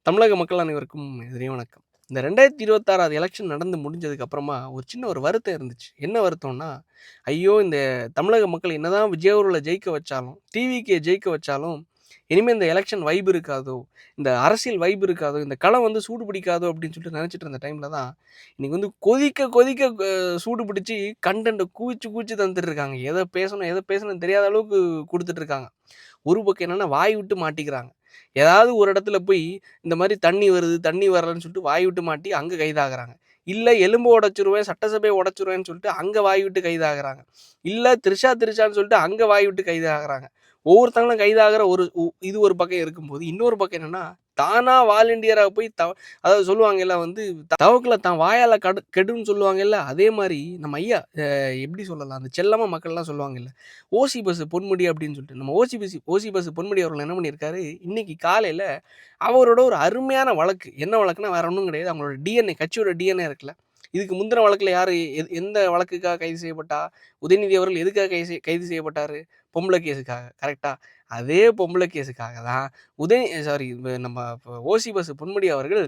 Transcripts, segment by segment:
தமிழக மக்கள் அனைவருக்கும் எதிரே வணக்கம். இந்த 2026 எலக்ஷன் நடந்து முடிஞ்சதுக்கு அப்புறமா ஒரு சின்ன ஒரு வருத்தம் இருந்துச்சு. என்ன வருத்தம்னா, ஐயோ! இந்த தமிழக மக்கள் என்னதான் விஜய் அவர்கள ஜெயிக்க வச்சாலும், டிவிகே ஜெயிக்க வச்சாலும், இனிமே இந்த எலக்ஷன் வைப் இருக்காதோ, இந்த அரசியல் வைப் இருக்காதோ, இந்த களம் வந்து சூடு பிடிக்காதோ அப்படின்னு சொல்லிட்டு நினைச்சிட்டு இருந்த டைம்ல தான், இன்னைக்கு வந்து கொதிக்க கொதிக்க சூடு பிடிச்சு கன்டென்ட்ட குவிச்சு குவிச்சு தந்துட்டு இருக்காங்க. எத பேசணும்னு தெரியாத அளவுக்கு குடுத்துட்டு இருக்காங்க. ஒரு பக்கம் என்னன்னா வாய் விட்டு மாட்டிக்கிறாங்க. ஏதாவது ஒரு இடத்துல போய் இந்த மாரி தண்ணி வருது, தண்ணி வரலன்னு சொல்லிட்டு வாய் விட்டு மாட்டி அங்க கைதாகுறாங்க. இல்ல எலும்பு உடைச்சுருவேன், சட்டசபைய உடைச்சுருவேன்னு சொல்லிட்டு அங்க வாய் விட்டு கைதாகுறாங்க. இல்ல திருஷான்னு சொல்லிட்டு அங்க வாய் விட்டு கைதாகுறாங்க. ஒவ்வொருத்தங்களும் கைதாகிற இது ஒரு பக்கம் இருக்கும்போது, இன்னொரு பக்கம் என்னன்னா, தானா வாலண்டியரா போய் அதாவது சொல்லுவாங்கல்ல வந்து தவக்கல தான் வாயால கெடுன்னு சொல்லுவாங்கல்ல, அதே மாரி நம்ம ஐயா எப்படி சொல்லலாம், அந்த செல்லமா மக்கள்லாம் சொல்லுவாங்கல்ல, ஓசி பஸ் பொன்முடி அப்படின்னு சொல்லிட்டு, நம்ம ஓசி பஸ் பொன்முடி அவர்கள் என்ன பண்ணியிருக்காரு, இன்னைக்கு காலையில அவரோட ஒரு அருமையான வழக்கு. என்ன வழக்குன்னா வேற ஒண்ணும் கிடையாது. அவங்களோட டிஎன்ஏ கட்சியோட டிஎன்ஏ இருக்குல்ல. இதுக்கு முந்தின வழக்குல யாரு எந்த வழக்குக்காக கைது செய்யப்பட்டா? உதயநிதி அவர்கள் எதுக்காக கைது செய்யப்பட்டாரு? பொம்பள கேஸுக்காக. கரெக்ட்டா? அதே பொம்பள கேஸுக்காக தான் சாரி நம்ம ஓசி பஸ் பொன்முடி அவர்கள்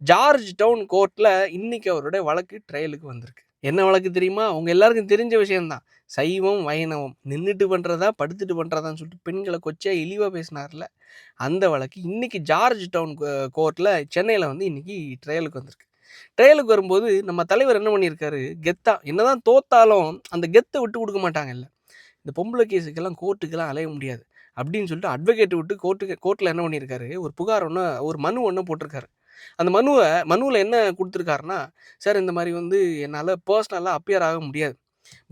ஜார்ஜ் டவுன் கோர்ட்ல இன்னைக்கு அவருடைய வழக்கு ட்ரையலுக்கு வந்திருக்கு. என்ன வழக்கு தெரியுமா? உங்க எல்லாருக்கும் தெரிஞ்ச விஷயம் தான். சைவம், வைணவம் நின்னுட்டு பண்றதா, படுத்துட்டு பண்றதான்னு சொல்லிட்டு பெண்கள கொச்சையா இழிவா பேசினார்ல. அந்த வழக்கு இன்னைக்கு ஜார்ஜ் டவுன் கோர்ட்ல சென்னையில வந்து இன்னைக்கு ட்ரையலுக்கு வந்திருக்கு. ட்ரையலுக்கு வரும்போது நம்ம தலைவர் என்ன பண்ணியிருக்காரு, கெத்தா என்னதான் தோத்தாலும் அந்த கெத்த விட்டு கொடுக்க மாட்டாங்கல்ல. இந்த பொம்பளை கேஸுக்கெல்லாம் கோர்ட்டுக்கெல்லாம் அலைய முடியாது அப்படின்னு சொல்லிட்டு அட்வொகேட் விட்டு கோர்ட்டில் என்ன பண்ணியிருக்காரு, ஒரு மனு ஒன்று போட்டிருக்காரு. அந்த மனுவில் என்ன கொடுத்துருக்காருன்னா, சார் இந்த மாதிரி வந்து என்னால் பர்சனலாக அப்பியர் ஆக முடியாது.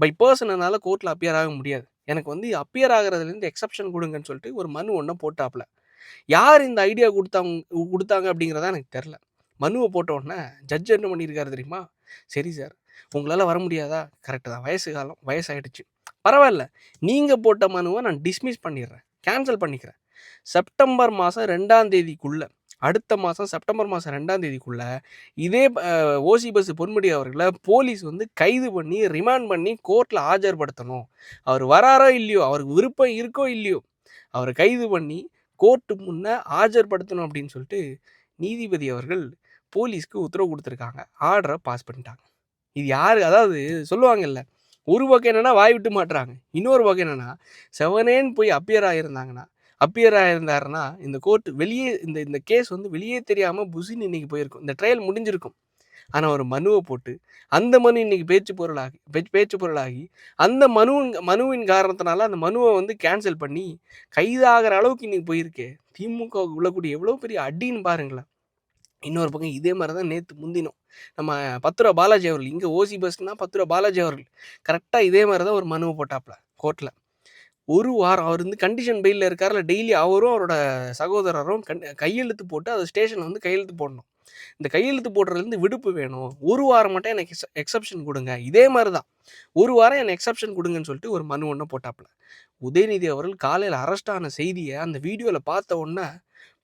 பை பர்சன் என்னால் கோர்ட்டில் அப்பியர் ஆக முடியாது. எனக்கு வந்து அப்பியர் ஆகிறதுலேருந்து எக்ஸப்ஷன் கொடுங்கன்னு சொல்லிட்டு ஒரு மனு ஒன்று போட்டாப்புல. யார் இந்த ஐடியா கொடுத்தாங்க அப்படிங்கிறதா எனக்கு தெரில. மனுவை போட்ட உடனே ஜட்ஜ் என்ன பண்ணியிருக்காரு தெரியுமா? சரி சார், உங்களால் வர முடியாதா? கரெக்டு தான், வயசாயிடுச்சு, பரவாயில்ல, நீங்கள் போட்ட மனுவை நான் டிஸ்மிஸ் பண்ணிடுறேன், கேன்சல் பண்ணிக்கிறேன். செப்டம்பர் மாதம் 2ஆம் தேதிக்குள்ளே, அடுத்த மாதம் செப்டம்பர் மாதம் 2ஆம் தேதிக்குள்ளே இதே ஓசி பஸ் பொன்முடி அவர்களை போலீஸ் வந்து கைது பண்ணி ரிமாண்ட் பண்ணி கோர்ட்டில் ஆஜர்படுத்தணும். அவர் வராரோ இல்லையோ, அவருக்கு விருப்பம் இருக்கோ இல்லையோ, அவரை கைது பண்ணி கோர்ட்டு முன்ன ஆஜர்படுத்தணும் அப்படின்னு சொல்லிட்டு நீதிபதி அவர்கள் போலீஸ்க்கு உத்தரவு கொடுத்துருக்காங்க. ஆர்டரை பாஸ் பண்ணிட்டாங்க. இது யாரு, அதாவது சொல்லுவாங்கல்ல, ஒரு பக்கம் என்னன்னா வாய் விட்டு மாட்டுறாங்க, இன்னொரு பக்கம் என்னன்னா செவனேன்னு போய் அப்பியர் ஆயிருந்தாருன்னா இந்த கோர்ட் வெளியே இந்த கேஸ் வந்து வெளியே தெரியாமல் புசின்னு இன்னைக்கு போயிருக்கும், இந்த ட்ரையல் முடிஞ்சிருக்கும். ஆனால் ஒரு மனுவை போட்டு அந்த மனு இன்னைக்கு பேச்சு பொருளாகி அந்த மனுவின் காரணத்தினால அந்த மனுவை வந்து கேன்சல் பண்ணி கைதாகிற அளவுக்கு இன்னைக்கு போயிருக்கே. திமுகவுக்கு உள்ளக்கூடிய எவ்வளோ பெரிய அடின்னு பாருங்களேன். இன்னொரு பக்கம் இதே மாதிரி தான் நேற்று முந்தினோம் நம்ம 10 ரூபா பாலாஜி அவர்கள், இங்கே ஓசி பஸ்னா 10 ரூபா பாலாஜி அவர்கள் கரெக்டாக இதே மாதிரி தான் ஒரு மனுவை போட்டாப்புல கோர்ட்டில். ஒரு வாரம் அவர் வந்து கண்டிஷன் பெயிலில் இருக்கார்ல, டெய்லி அவரும் அவரோட சகோதரரும் கையெழுத்து போட்டு அதை ஸ்டேஷனில் வந்து கையெழுத்து போடணும். இந்த கையெழுத்து போடுறதுலேருந்து விடுப்பு வேணும், ஒரு வாரம் மட்டும் எனக்கு எக்ஸப்ஷன் கொடுங்க, இதே மாதிரி தான் ஒரு வாரம் எனக்கு எக்ஸப்ஷன் கொடுங்கன்னு சொல்லிட்டு ஒரு மனு ஒன்று போட்டாப்புல. உதயநிதி அவர்கள் காலையில் அரெஸ்ட் ஆன செய்தியை அந்த வீடியோவில் பார்த்த உடனே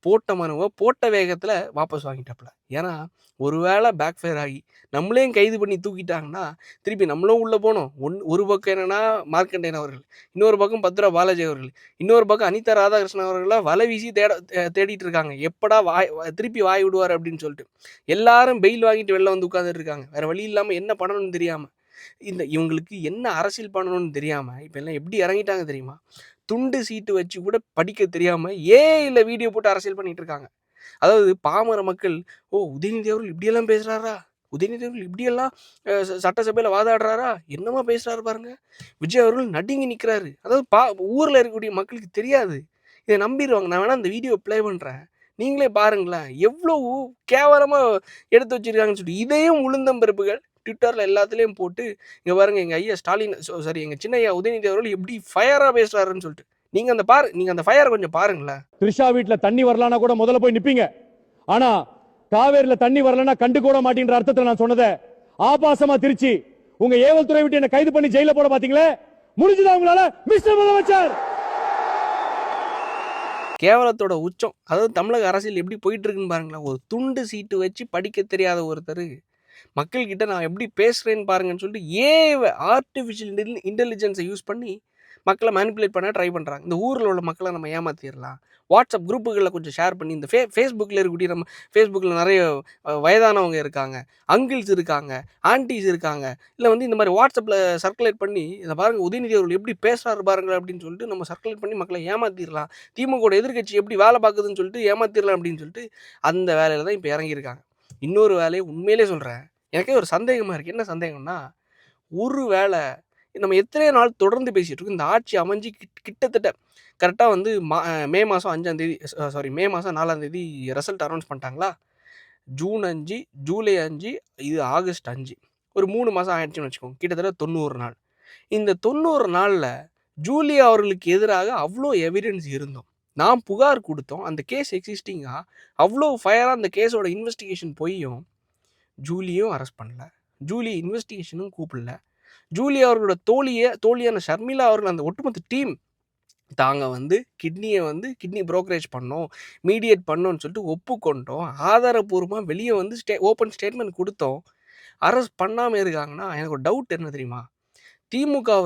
போட்ட மனுவை போட்ட வேகத்தில் வாபஸ் வாங்கிட்டாப்புல. ஏன்னா ஒருவேளை பேக் ஃபயர் ஆகி நம்மளையும் கைது பண்ணி தூக்கிட்டாங்கன்னா திருப்பி நம்மளும் உள்ளே போனோம். ஒரு பக்கம் என்னென்னா மார்க்கண்டேயன் அவர்கள், இன்னொரு பக்கம் 10 ரூபா பாலாஜி அவர்கள், இன்னொரு பக்கம் அனிதா ராதாகிருஷ்ணன் அவர்களாக வலை வீசி தேடிட்டு இருக்காங்க, எப்படா திருப்பி வாய் விடுவார் அப்படின்னு சொல்லிட்டு. எல்லாரும் பெயில் வாங்கிட்டு வெளில வந்து உட்காந்துட்டு இருக்காங்க, வேற வழி இல்லாமல் என்ன பண்ணணும்னு தெரியாமல். இவங்களுக்கு என்ன அரசியல் பண்ணணும்னு தெரியாமல் இப்போ எல்லாம் எப்படி இறங்கிட்டாங்க தெரியுமா? துண்டு சீட்டு வச்சு கூட படிக்க தெரியாமல் ஏஐல வீடியோ போட்டு அரசியல் பண்ணிட்டு இருக்காங்க. அதாவது பாமர மக்கள், ஓ உதயநிதி அவர்கள் இப்படியெல்லாம் பேசுகிறாரா, உதயநிதி அவர்கள் இப்படியெல்லாம் சட்டசபையில் வாதாடுறாரா, என்னமா பேசுகிறாரு பாருங்க, விஜய் அவர்கள் நடுங்கி நிற்கிறாரு. அதாவது ஊரில் இருக்கக்கூடிய மக்களுக்கு தெரியாது, இதை நம்பிடுவாங்க. நான் வேணால் அந்த வீடியோ ப்ளே பண்ணுறேன், நீங்களே பாருங்களேன் எவ்வளோ கேவலமாக எடுத்து வச்சிருக்காங்கன்னு சொல்லிட்டு. இதையும் உளுந்தம்பருப்புகள் ட்விட்டரில் எல்லாத்துலேயும் போட்டு, இங்கே பாருங்கள் எங்கள் ஐயா ஸ்டாலின், சாரி எங்கள் சின்ன ஐயா உதயநிதி அவர்கள் எப்படி ஃபயராக பேசுகிறாருன்னு சொல்லிட்டு. நீங்கள் அந்த ஃபயரை கொஞ்சம் பாருங்களேன். திரிஷா வீட்டில் தண்ணி வரலன்னா கூட முதல்ல போய் நிப்பீங்க, ஆனா காவேரியில தண்ணி வரலன்னா கண்டு கூட மாட்டேங்கிற அர்த்தத்தில் நான் சொன்னதை ஆபாசமா திருச்சி உங்க ஏவல் துறை விட்டு என்ன கைது பண்ணி ஜெயில போட பாத்தீங்களே, முடிஞ்சதா உங்களால மிஸ்டர் முதலமைச்சர்? கேவலத்தோட உச்சம். அதாவது தமிழக அரசியல் எப்படி போயிட்டு இருக்குன்னு பாருங்களேன். ஒரு துண்டு சீட்டு வச்சு படிக்க தெரியாத ஒருத்தர் மக்கள்கிட்ட நான் எப்படி பேசுகிறேன்னு பாருங்கன்னு சொல்லிட்டு ஆர்டிஃபிஷியல் இன்டெலிஜென்ஸை யூஸ் பண்ணி மக்களை மேனிப்புலேட் பண்ண ட்ரை பண்ணுறாங்க. இந்த ஊரில் உள்ள மக்களை நம்ம ஏமாற்றிடலாம், வாட்ஸ்அப் குரூப்புகளில் கொஞ்சம் ஷேர் பண்ணி, இந்த ஃபேஸ்புக்கில் இருக்கக்கூடிய நம்ம ஃபேஸ்புக்கில் நிறைய வயதானவங்க இருக்காங்க, அங்கிள்ஸ் இருக்காங்க, ஆன்டிஸ் இருக்காங்க, இல்லை வந்து இந்த மாதிரி வாட்ஸ்அப்பில் சர்க்குலேட் பண்ணி இதை பாருங்கள் உதயநிதி அவர்கள் எப்படி பேசுகிறாரு பாருங்கள் அப்படின்னு சொல்லிட்டு நம்ம சர்க்குலேட் பண்ணி மக்களை ஏமாற்றிடலாம், திமுக எதிர்க்கட்சி எப்படி வேலை பார்க்குதுன்னு சொல்லிட்டு ஏமாற்றிடலாம் அப்படின்னு சொல்லிட்டு அந்த வேலையில் தான் இப்போ இறங்கியிருக்காங்க. இன்னொரு வேலையை உண்மையிலே சொல்கிறேன், எனக்கே ஒரு சந்தேகமாக இருக்குது. என்ன சந்தேகம்னா, ஒரு வேளை நம்ம எத்தனையோ நாள் தொடர்ந்து பேசிகிட்டு இருக்கோம், இந்த ஆட்சி அமைஞ்சு கிட்டத்தட்ட கரெக்டாக வந்து மே மாதம் 5ஆம் தேதி, சாரி மே மாதம் 4ஆம் தேதி ரிசல்ட் அனௌன்ஸ் பண்ணிட்டாங்களா, ஜூன் 5, ஜூலை 5, இது ஆகஸ்ட் 5, ஒரு 3 மாதம் ஆயிடுச்சுன்னு வச்சுக்கோங்க, கிட்டத்தட்ட 90 நாள். இந்த 90 நாளில் ஜூலியா அவர்களுக்கு எதிராக அவ்வளோ எவிடன்ஸ் இருந்தோம், நான் புகார் கொடுத்தோம், அந்த கேஸ் எக்ஸிஸ்டிங்காக அவ்வளோ ஃபயராக அந்த கேஸோட இன்வெஸ்டிகேஷன் போயும் ஜூலியும் அரெஸ்ட் பண்ணல, ஜூலி இன்வெஸ்டிகேஷனும் கூப்பிடல, ஜூலியா அவர்களோட தோழியான ஷர்மிளா அவர்கள் அந்த ஒட்டுமொத்த டீம் தாங்க வந்து கிட்னி புரோக்கரேஜ் பண்ணோம், மீடியேட் பண்ணோன்னு சொல்லிட்டு ஒப்புக்கொண்டோம், ஆதாரபூர்வமாக வெளியே வந்து ஓப்பன் ஸ்டேட்மெண்ட் கொடுத்தோம், அரெஸ்ட் பண்ணாமல் இருக்காங்கன்னா எனக்கு ஒரு டவுட் என்ன தெரியுமா, திமுக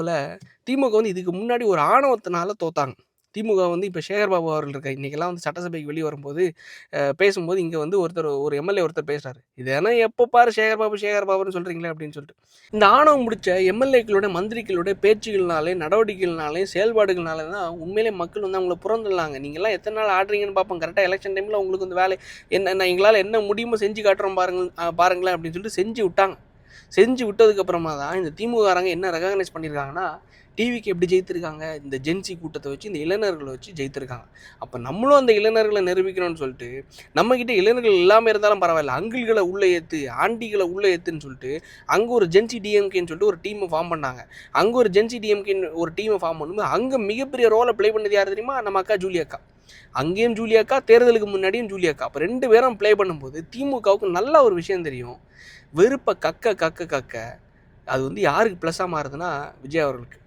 வந்து இதுக்கு முன்னாடி ஒரு ஆணவத்தினால தோத்தாங்க. திமுக வந்து இப்போ சேகர்பாபு அவர்கள் இருக்கார், இன்றைக்கெல்லாம் வந்து சட்டசபைக்கு வெளியே வரும்போது பேசும்போது இங்கே வந்து ஒரு எம்எல்ஏ ஒருத்தர் இது ஏன்னா எப்போ பாரு சேகர்பாபுன்னு சொல்கிறீங்களே அப்படின்னு சொல்லிட்டு. இந்த ஆணவம் முடிச்ச எம்எல்ஏக்களோட மந்திரிகளோட பேச்சுகள்னாலே, நடவடிக்கைகள்னாலே, செயல்பாடுகள்னாலே தான் உண்மையிலே மக்கள் வந்து அவங்கள புறந்துடலாங்க. நீங்கள்லாம் எத்தனை நாள் ஆடுறீங்கன்னு பார்ப்போம், கரெக்டாக எலெக்ஷன் டைமில் உங்களுக்கு வந்து வேலை என்ன எங்களால் என்ன முடியுமோ செஞ்சு காட்டுறோம் பாருங்களேன் அப்படின்னு சொல்லிட்டு செஞ்சு விட்டாங்க. செஞ்சு விட்டதுக்கப்புறமா தான் இந்த திமுககாரங்க என்ன ரெகக்னைஸ் பண்ணியிருக்காங்கன்னா, டிவிக்கு எப்படி ஜெயித்திருக்காங்க, இந்த ஜென்சி கூட்டத்தை வச்சு, இந்த இளைஞர்களை வச்சு ஜெயித்திருக்காங்க. அப்போ நம்மளும் அந்த இளைஞர்களை நிரூபிக்கணும்னு சொல்லிட்டு, நம்மக்கிட்ட இளைஞர்கள் இல்லாமல் இருந்தாலும் பரவாயில்ல, அங்கிள்களை உள்ளே ஏற்று, ஆண்டிகளை உள்ளே ஏற்றுன்னு சொல்லிட்டு அங்கே ஒரு ஜென்சி டிஎம்கேன்னு சொல்லிட்டு ஒரு டீமை ஃபார்ம் பண்ணாங்க. அங்கே ஒரு ஜென்சி டிஎம்கேன்னு ஒரு டீமை ஃபார்ம் பண்ணும்போது அங்கே மிகப்பெரிய ரோலை ப்ளே பண்ணது யார் தெரியுமா, நம்ம அக்கா ஜூலியாக்கா. அங்கேயும் ஜூலியாக்கா, தேர்தலுக்கு முன்னாடியும் ஜூலியாக்கா. அப்போ 2 பேரும் ப்ளே பண்ணும்போது திமுகவுக்கு நல்ல ஒரு விஷயம் தெரியும், வெறுப்பை கக்க அது வந்து யாருக்கு ப்ளஸ்ஸாக மாறுதுன்னா விஜய் அவர்களுக்கு.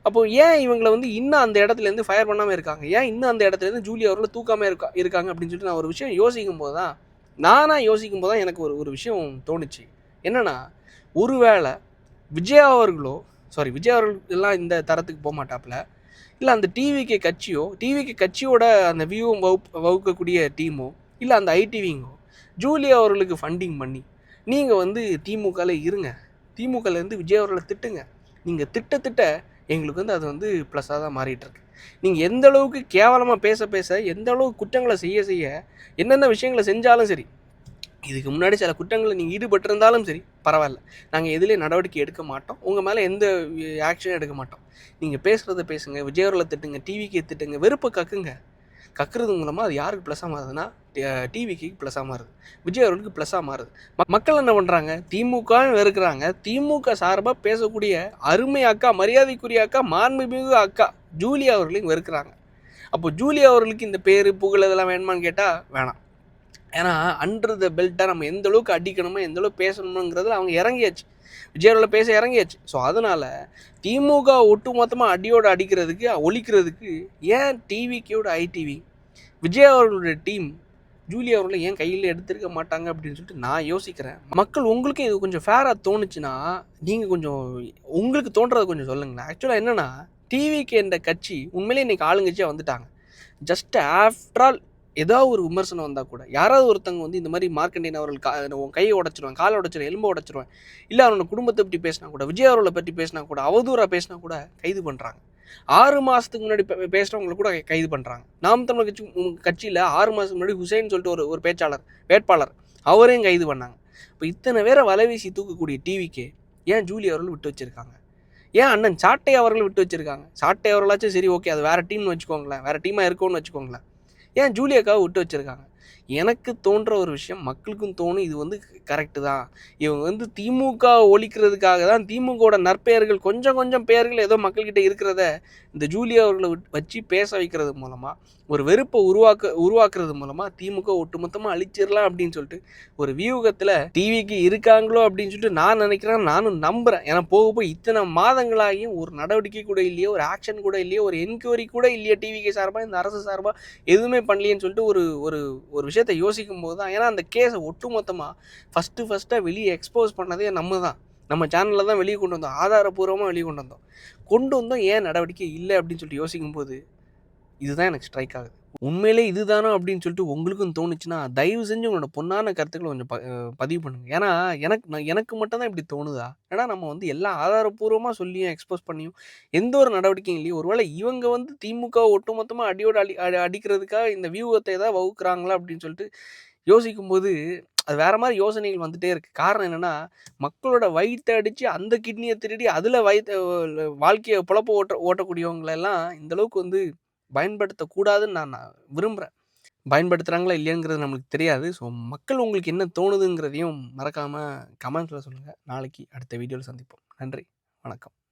அப்போது ஏன் இவங்களை வந்து இன்னும் அந்த இடத்துலேருந்து ஃபயர் பண்ணாமல் இருக்காங்க, ஏன் இன்னும் அந்த இடத்துலேருந்து ஜூலி அவர்களை தூக்காமல் இருக்காங்க அப்படின்னு சொல்லிட்டு நான் ஒரு விஷயம் யோசிக்கும் போது தான் எனக்கு ஒரு விஷயம் தோணுச்சு. என்னென்னா, ஒருவேளை விஜய் அவர்கள் எல்லாம் இந்த தரத்துக்கு போக மாட்டாப்புல, இல்லை அந்த டிவிகே கட்சியோட அந்த வியூவும் வகுக்கக்கூடிய டீமோ, இல்லை அந்த ஐடிவிங்கோ ஜூலி அவர்களுக்கு ஃபண்டிங் பண்ணி நீங்கள் வந்து திமுகவில் இருங்க, திமுகலேருந்து விஜய் அவர்களை திட்டுங்க, நீங்கள் திட்ட எங்களுக்கு வந்து அது வந்து ப்ளஸ்ஸாக தான் மாறிட்டுருக்கு. நீங்கள் எந்த அளவுக்கு கேவலமாக பேச எந்த அளவுக்கு குற்றங்களை செய்ய என்னென்ன விஷயங்களை செஞ்சாலும் சரி, இதுக்கு முன்னாடி சில குற்றங்களை நீங்கள் ஈடுபட்டிருந்தாலும் சரி பரவாயில்ல, நாங்கள் எதுலேயும் நடவடிக்கை எடுக்க மாட்டோம், உங்கள் மேலே எந்த ஆக்ஷனும் எடுக்க மாட்டோம். நீங்கள் பேசுகிறத பேசுங்க, விஜய் அவர்களை திட்டுங்க, டிவிக்கு திட்டுங்க, வெறுப்பை கக்குறது மூலமாக அது யாருக்கு ப்ளஸ்ஸாக மாறுதுன்னா டிவிக்கு ப்ளஸ்ஸாக மாறுது, விஜய் அவர்களுக்கு ப்ளஸ்ஸாக மாறுது. மக்கள் என்ன பண்ணுறாங்க, திமுக வெறுக்கிறாங்க, திமுக சார்பாக பேசக்கூடிய அருமை அக்கா, மரியாதைக்குரிய அக்கா, மாண்புமிகு அக்கா ஜூலியா அவர்களையும் வெறுக்கிறாங்க. அப்போ ஜூலியா அவர்களுக்கு இந்த பேர் புகழ் இதெல்லாம் வேணுமான்னு கேட்டால் வேணாம். ஏன்னா அண்டர் த பெல்ட்டாக நம்ம எந்த அளவுக்கு அடிக்கணுமோ எந்த அளவுக்கு பேசணுங்கிறதுல அவங்க இறங்கியாச்சு, விஜய் அவர்களை பேச இறங்கியாச்சு. ஸோ அதனால் திமுக ஒட்டு மொத்தமாக அடியோடு அடிக்கிறதுக்கு ஒழிக்கிறதுக்கு ஏன் டிவிக்கோட ஐடிவி விஜய் அவர்களுடைய டீம் ஜூலி அவர்களை ஏன் கையில் எடுத்திருக்க மாட்டாங்க அப்படின்னு சொல்லிட்டு நான் யோசிக்கிறேன். மக்கள் உங்களுக்கு இது கொஞ்சம் ஃபேராக தோணுச்சுன்னா நீங்கள் கொஞ்சம் உங்களுக்கு தோன்றதை கொஞ்சம் சொல்லுங்களேன். ஆக்சுவலாக என்னென்னா, டிவிக்கு என்ற கட்சி உண்மையிலே இன்றைக்கி ஆளுங்கட்சியாக வந்துட்டாங்க. ஜஸ்ட் ஆஃப்டர் ஆல் ஏதாவது ஒரு விமர்சனம் வந்தால் கூட யாராவது ஒருத்தங்க வந்து இந்த மாதிரி மார்க்கண்டேயன் அவர்கள் உன் கையை உடச்சிருவேன், காலை உடச்சிருவேன், எலும்பை உடச்சிருவேன், இல்லை அவனோட குடும்பத்தை பற்றி பேசினா கூட, விஜய் அவர்களை பற்றி பேசினா கூட, அவதூறாக பேசினா கூட கைது பண்ணுறாங்க. 6 மாதத்துக்கு முன்னாடி பேசுகிறவங்களை கூட கைது பண்ணுறாங்க. நாம் தமிழர் கட்சியில் 6 மாதத்துக்கு முன்னாடி ஹுசைன் சொல்லிட்டு ஒரு வேட்பாளர் அவரையும் கைது பண்ணாங்க. இப்போ இத்தனை பேரை வலைவீசி தூக்கக்கூடிய டிவிக்கு ஏன் ஜூலி அவர்கள் விட்டு வச்சுருக்காங்க, ஏன் அண்ணன் சாட்டை அவர்கள் விட்டு வச்சுருக்காங்க. சாட்டை அவர்களாச்சும் சரி ஓகே, அது வேறு டீம்னு வச்சுக்கோங்களேன், வேறு டீமாக இருக்கும்னு வச்சுக்கோங்களேன், ஏன் ஜூலியாக்காவை விட்டு வச்சுருக்காங்க. எனக்கு தோன்ற ஒரு விஷயம், மக்களுக்கும் தோணும் இது வந்து கரெக்டு தான், இவங்க வந்து திமுக ஒழிக்கிறதுக்காக தான், திமுகவோட நற்பெயர்கள் கொஞ்சம் பெயர்கள் ஏதோ மக்கள்கிட்ட இருக்கிறத இந்த ஜூலியா அவர்களை வச்சு பேச வைக்கிறது மூலமாக, ஒரு வெறுப்பை உருவாக்குறது மூலமாக திமுக ஒட்டுமொத்தமாக அழிச்சிடலாம் அப்படின்னு சொல்லிட்டு ஒரு வியூகத்தில் டிவிக்கு இருக்காங்களோ அப்படின்னு சொல்லிட்டு நான் நினைக்கிறேன், நானும் நம்புகிறேன். ஏன்னா போக இத்தனை மாதங்களாகியும் ஒரு நடவடிக்கை கூட இல்லையோ, ஒரு ஆக்ஷன் கூட இல்லையோ, ஒரு என்கொயரி கூட இல்லையோ, டிவிக்கு சார்பாக இந்த அரசு சார்பாக எதுவுமே பண்ணலையேன்னு சொல்லிட்டு ஒரு விஷயத்தை யோசிக்கும் போது தான், ஏன்னா அந்த கேஸை ஒட்டுமொத்தமாக ஃபஸ்ட்டாக வெளியே எக்ஸ்போஸ் பண்ணதே நம்ம தான். நம்ம சேனலில் தான் வெளியே கொண்டு வந்தோம், ஆதாரப்பூர்வமாக வெளியே கொண்டு வந்தோம். ஏன் நடவடிக்கை இல்லை அப்படின்னு சொல்லிட்டு யோசிக்கும்போது இதுதான் எனக்கு ஸ்ட்ரைக் ஆகுது. உண்மையிலே இதுதானோ அப்படின்னு சொல்லிட்டு உங்களுக்கும் தோணுச்சுன்னா, தயவு செஞ்சு உங்களோட பொன்னான கருத்துக்கள கொஞ்சம் பதிவு பண்ணுங்க. ஏன்னா, எனக்கு மட்டும் தான் இப்படி தோணுதா? ஏன்னா நம்ம வந்து எல்லா ஆதாரப்பூர்வமா சொல்லியும், எக்ஸ்போஸ் பண்ணியும் எந்த ஒரு நடவடிக்கையும் இல்லையே. ஒருவேளை இவங்க வந்து திமுகவ ஒட்டுமொத்தமா அடியோட அடிக்கிறதுக்காக இந்த வியூகத்த ஏதாவது வகுக்குறாங்களா அப்படின்னு சொல்லிட்டு யோசிக்கும்போது, அது வேற மாரி யோசனைகள் வந்துட்டே இருக்கு. காரணம் என்னன்னா, மக்களோட வயித்த அடிச்சு, அந்த கிட்னிய திருடி, அதுல வாழ்க்கைய பொழப்ப ஓட்டக்கூடியவங்களெல்லாம் இந்த அளவுக்கு வந்து பயன்படுத்தக்கூடாதுன்னு நான் விரும்புறேன். பயன்படுத்துறாங்களா இல்லையாங்கிறது நம்மளுக்கு தெரியாது. ஸோ மக்கள் உங்களுக்கு என்ன தோணுதுங்கிறதையும் மறக்காம கமெண்ட்ஸ்ல சொல்லுங்க. நாளைக்கு அடுத்த வீடியோல சந்திப்போம். நன்றி. வணக்கம்.